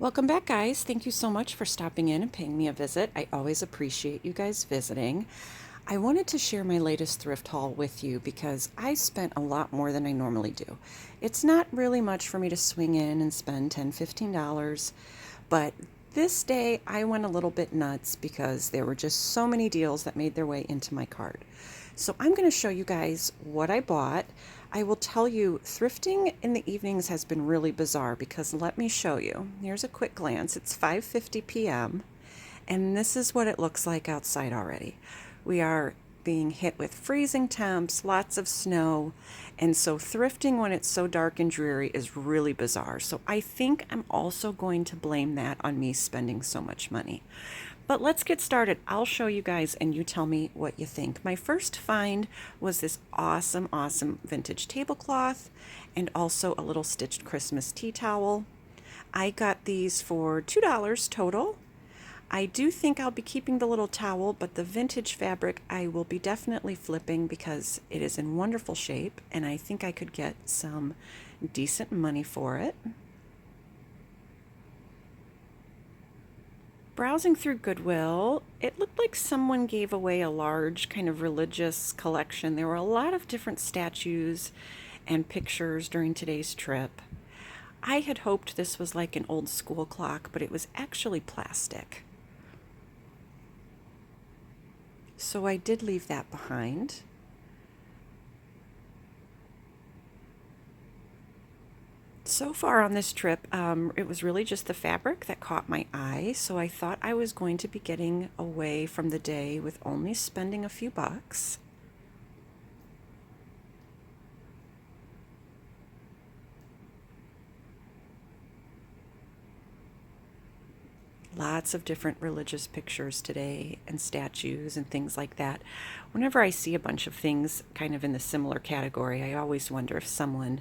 Welcome back, guys. Thank you so much for stopping in and paying me a visit. I always appreciate you guys visiting. I wanted to share my latest thrift haul with you because I spent a lot more than I normally do. It's not really much for me to swing in and spend $10, $15, but this day I went a little bit nuts because there were just so many deals that made their way into my cart. So I'm going to show you guys what I bought. I will tell you, thrifting in the evenings has been really bizarre because let me show you. Here's a quick glance. It's 5:50 p.m. and this is what it looks like outside already. We are being hit with freezing temps, lots of snow, and so thrifting when it's so dark and dreary is really bizarre. So I think I'm also going to blame that on me spending so much money. But let's get started. I'll show you guys and you tell me what you think. My first find was this awesome vintage tablecloth and also a little stitched Christmas tea towel. I got these for $2 total. I do think I'll be keeping the little towel, but the vintage fabric I will be definitely flipping because it is in wonderful shape and I think I could get some decent money for it. Browsing through Goodwill, it looked like someone gave away a large kind of religious collection. There were a lot of different statues and pictures during today's trip. I had hoped this was like an old school clock, but it was actually plastic. So I did leave that behind. So far on this trip, it was really just the fabric that caught my eye, so I thought I was going to be getting away from the day with only spending a few bucks. Lots of different religious pictures today and statues and things like that. Whenever I see a bunch of things kind of in the similar category, I always wonder if someone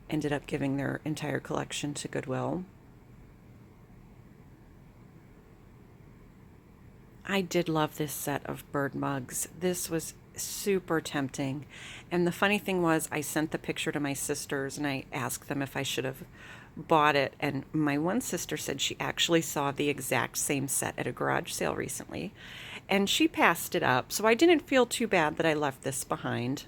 ended up giving their entire collection to Goodwill. I did love this set of bird mugs. This was super tempting. And the funny thing was, I sent the picture to my sisters and I asked them if I should have bought it. And my one sister said she actually saw the exact same set at a garage sale recently. And she passed it up. So I didn't feel too bad that I left this behind.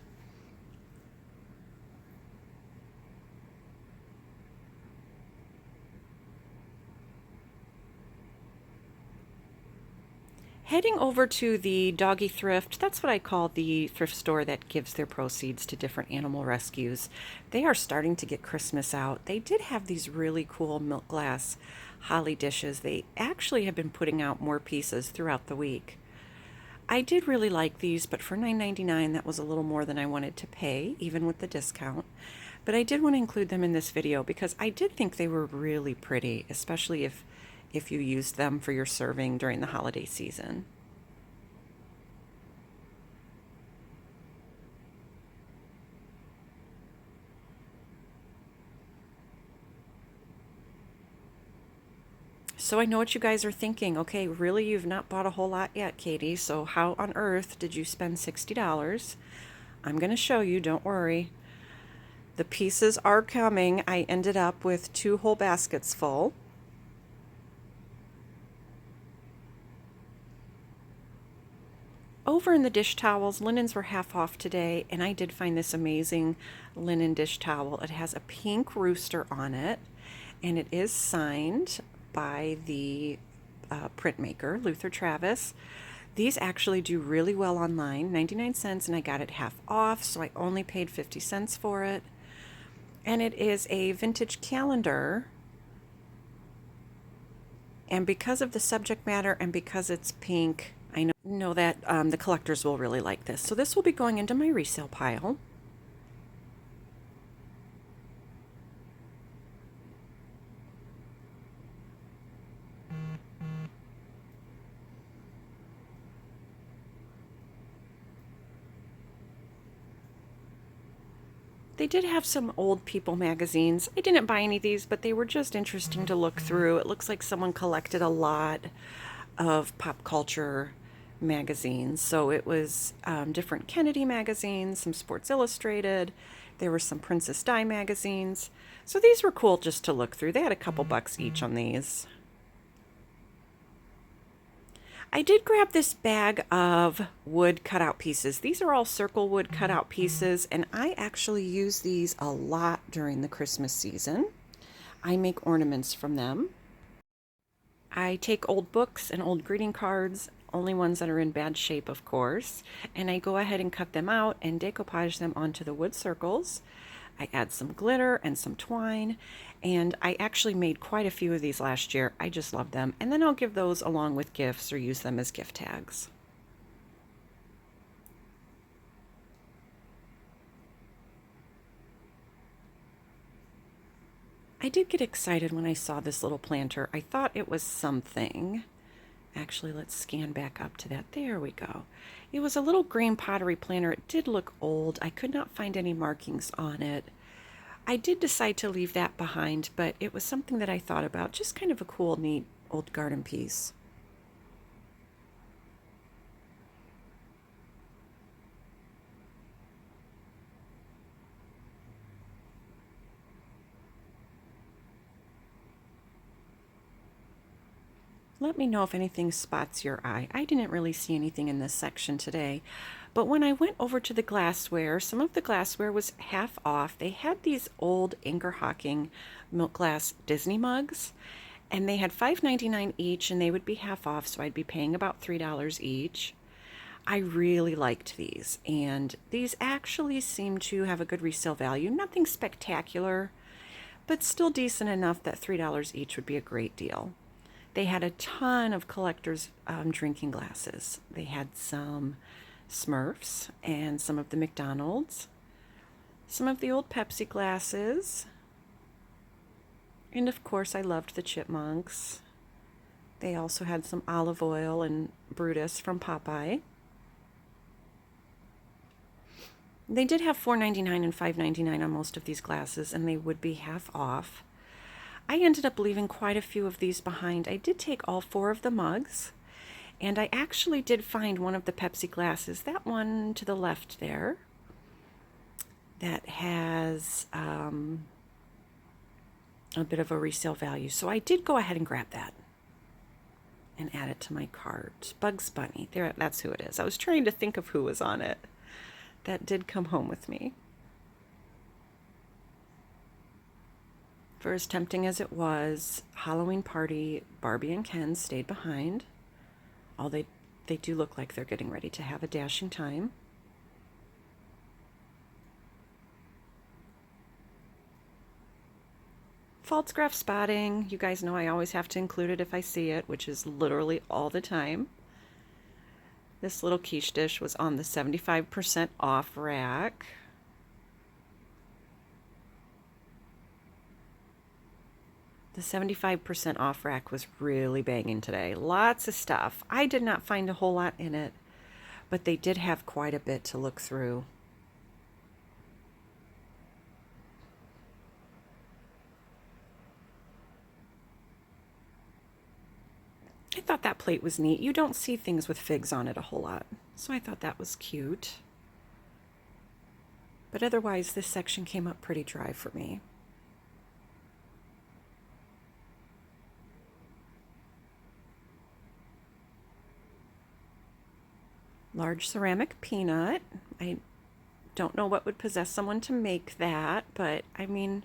Heading over to the doggy thrift, that's what I call the thrift store that gives their proceeds to different animal rescues. They are starting to get Christmas out. They did have these really cool milk glass holly dishes. They actually have been putting out more pieces throughout the week. I did really like these, but for $9.99 that was a little more than I wanted to pay, even with the discount. But I did want to include them in this video because I did think they were really pretty, especially if you used them for your serving during the holiday season. So I know what you guys are thinking. Okay, really, you've not bought a whole lot yet, Katie, so how on earth did you spend $60? I'm going to show you, don't worry. The pieces are coming. I ended up with 2 whole baskets full. Over in the dish towels, linens were half off today, and I did find this amazing linen dish towel. It has a pink rooster on it, and it is signed by the printmaker, Luther Travis. These actually do really well online, 99 cents, and I got it half off, so I only paid 50 cents for it. And it is a vintage calendar. And because of the subject matter and because it's pink, I know that the collectors will really like this. So this will be going into my resale pile. They did have some old people magazines. I didn't buy any of these, but they were just interesting to look through. It looks like someone collected a lot of pop culture magazines. So it was different Kennedy magazines, some Sports Illustrated. There were some Princess Di magazines. So these were cool just to look through. They had a couple bucks each on these. I did grab this bag of wood cutout pieces. These are all circle wood cutout pieces, and I actually use these a lot during the Christmas season. I make ornaments from them. I take old books and old greeting cards, only ones that are in bad shape, of course, and I go ahead and cut them out and decoupage them onto the wood circles. I add some glitter and some twine, and I actually made quite a few of these last year. I just love them. And then I'll give those along with gifts or use them as gift tags. I did get excited when I saw this little planter. I thought it was something. Actually, let's scan back up to that. There we go. It was a little green pottery planter. It did look old. I could not find any markings on it. I did decide to leave that behind, but it was something that I thought about. Just kind of a cool, neat old garden piece. Let me know if anything spots your eye. I didn't really see anything in this section today, but when I went over to the glassware, some of the glassware was half off. They had these old Inger Hocking milk glass Disney mugs, and they had $5.99 each, and they would be half off, so I'd be paying about $3 each. I really liked these, and these actually seem to have a good resale value. Nothing spectacular, but still decent enough that $3 each would be a great deal. They had a ton of collectors' drinking glasses. They had some Smurfs and some of the McDonald's, some of the old Pepsi glasses, and of course I loved the chipmunks. They also had some olive oil and Brutus from Popeye. They did have $4.99 and $5.99 on most of these glasses, and they would be half off. I ended up leaving quite a few of these behind. I did take all 4 of the mugs, and I actually did find one of the Pepsi glasses, that one to the left there, that has a bit of a resale value. So I did go ahead and grab that and add it to my cart. Bugs Bunny, there, that's who it is. I was trying to think of who was on it. That did come home with me. For as tempting as it was, Halloween party, Barbie and Ken stayed behind. They do look like they're getting ready to have a dashing time. False graph spotting. You guys know I always have to include it if I see it, which is literally all the time. This little quiche dish was on the 75% off rack. The 75% off rack was really banging today. Lots of stuff. I did not find a whole lot in it, but they did have quite a bit to look through. I thought that plate was neat. You don't see things with figs on it a whole lot, so I thought that was cute. But otherwise, this section came up pretty dry for me. Large ceramic peanut. I don't know what would possess someone to make that, but I mean,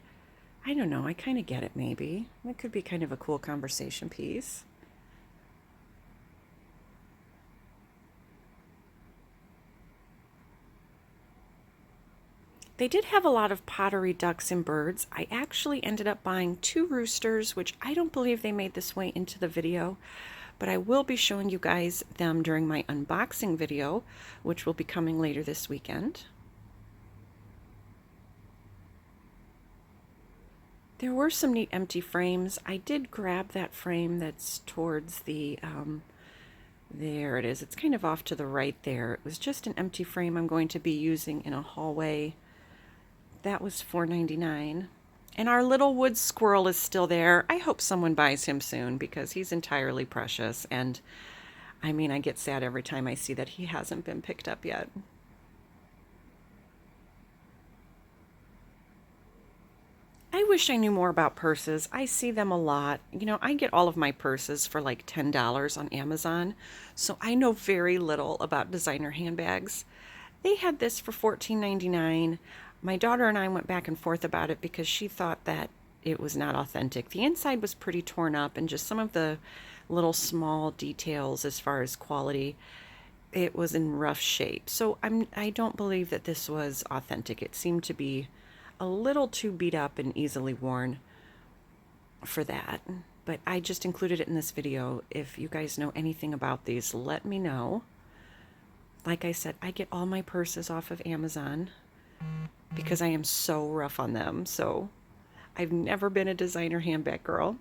I don't know. I kind of get it maybe. It could be kind of a cool conversation piece. They did have a lot of pottery ducks and birds. I actually ended up buying 2 roosters, which I don't believe they made this way into the video, but I will be showing you guys them during my unboxing video, which will be coming later this weekend. There were some neat empty frames. I did grab that frame that's towards the, there it is. It's kind of off to the right there. It was just an empty frame I'm going to be using in a hallway. That was $4.99. And our little wood squirrel is still there. I hope someone buys him soon because he's entirely precious. And I mean, I get sad every time I see that he hasn't been picked up yet. I wish I knew more about purses. I see them a lot. You know, I get all of my purses for like $10 on Amazon, so I know very little about designer handbags. They had this for $14.99. My daughter and I went back and forth about it because she thought that it was not authentic. The inside was pretty torn up, and just some of the little small details as far as quality, it was in rough shape. So I don't believe that this was authentic. It seemed to be a little too beat up and easily worn for that. But I just included it in this video. If you guys know anything about these, let me know. Like I said, I get all my purses off of Amazon because I am so rough on them. So I've never been a designer handbag girl.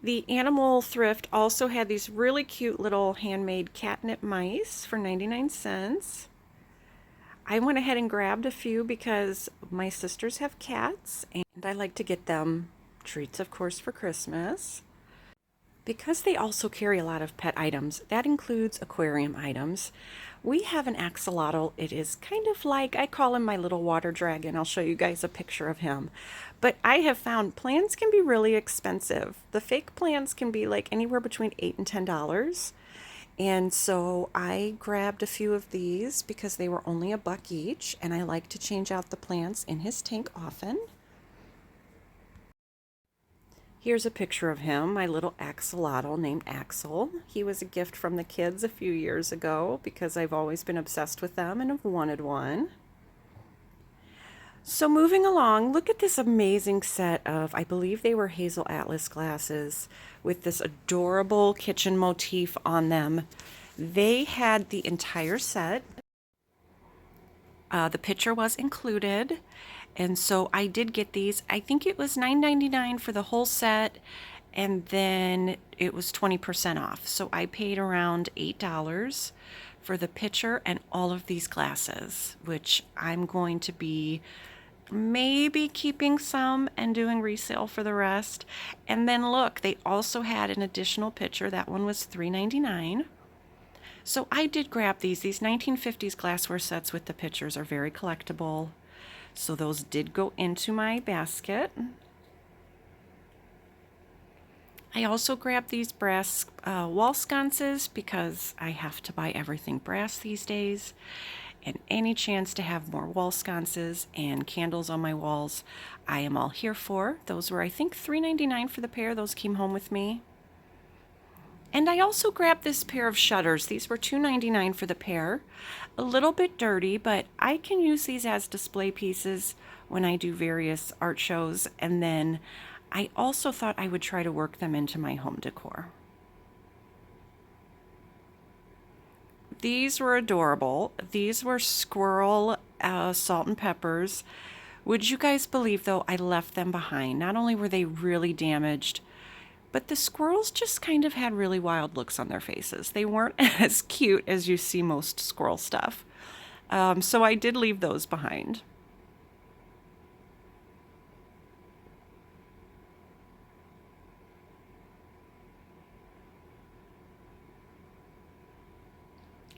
The animal thrift also had these really cute little handmade catnip mice for 99 cents. I went ahead and grabbed a few because my sisters have cats and I like to get them treats, of course, for Christmas. Because they also carry a lot of pet items, that includes aquarium items. We have an axolotl. It is kind of like, I call him my little water dragon. I'll show you guys a picture of him. But I have found plants can be really expensive. The fake plants can be like anywhere between $8 and $10. And so I grabbed a few of these because they were only $1 each, and I like to change out the plants in his tank often. Here's a picture of him, my little axolotl named Axel. He was a gift from the kids a few years ago because I've always been obsessed with them and have wanted one. So moving along, look at this amazing set of, I believe they were hazel atlas glasses with this adorable kitchen motif on them. They had the entire set. The picture was included. And so I did get these. I think it was $9.99 for the whole set, and then it was 20% off. So I paid around $8 for the pitcher and all of these glasses, which I'm going to be maybe keeping some and doing resale for the rest. And then look, they also had an additional pitcher. That one was $3.99. So I did grab these. These 1950s glassware sets with the pitchers are very collectible. So those did go into my basket. I also grabbed these brass wall sconces because I have to buy everything brass these days. And any chance to have more wall sconces and candles on my walls, I am all here for. Those were, I think, $3.99 for the pair. Those came home with me. And I also grabbed this pair of shutters. These were $2.99 for the pair. A little bit dirty, but I can use these as display pieces when I do various art shows. And then I also thought I would try to work them into my home decor. These were adorable. These were squirrel salt and peppers. Would you guys believe, though, I left them behind? Not only were they really damaged, but the squirrels just kind of had really wild looks on their faces. They weren't as cute as you see most squirrel stuff. So I did leave those behind.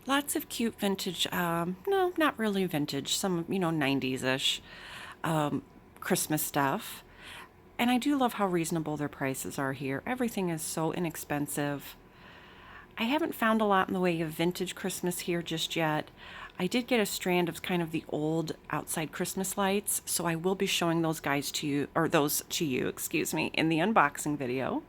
Lots of cute vintage, no, not really vintage, some, 90s-ish Christmas stuff. And I do love how reasonable their prices are here. Everything is so inexpensive. I haven't found a lot in the way of vintage Christmas here just yet. I did get a strand of kind of the old outside Christmas lights, so I will be showing those guys to you, or those to you, excuse me, in the unboxing video.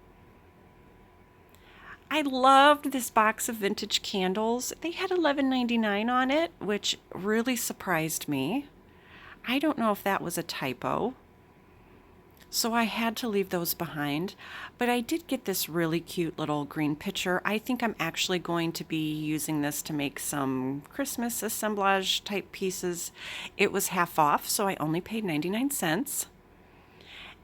I loved this box of vintage candles. They had $11.99 on it, which really surprised me. I don't know if that was a typo. So I had to leave those behind, but I did get this really cute little green pitcher. I think I'm actually going to be using this to make some Christmas assemblage type pieces. It was half off, so I only paid 99 cents.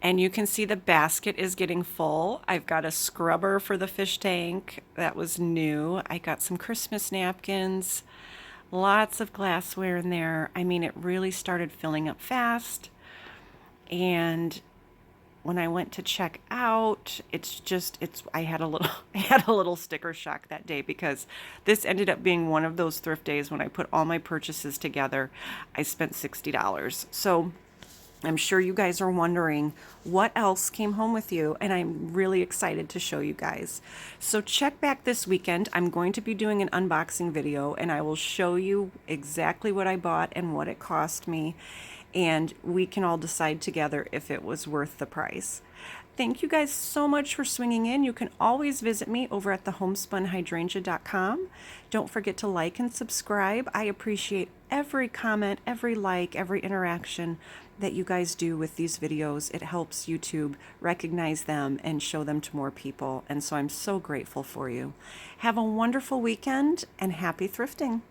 And you can see the basket is getting full. I've got a scrubber for the fish tank. That was new. I got some Christmas napkins, lots of glassware in there. I mean, it really started filling up fast. And when I went to check out, I had a little I had a little sticker shock that day, because this ended up being one of those thrift days when I put all my purchases together. I spent $60. So I'm sure you guys are wondering what else came home with you, and I'm really excited to show you guys. So check back this weekend. I'm going to be doing an unboxing video, and I will show you exactly what I bought and what it cost me, and we can all decide together if it was worth the price. Thank you guys so much for swinging in. You can always visit me over at thehomespunhydrangea.com. Don't forget to like and subscribe. I appreciate every comment, every like, every interaction that you guys do with these videos. It helps YouTube recognize them and show them to more people. And so I'm so grateful for you. Have a wonderful weekend and happy thrifting.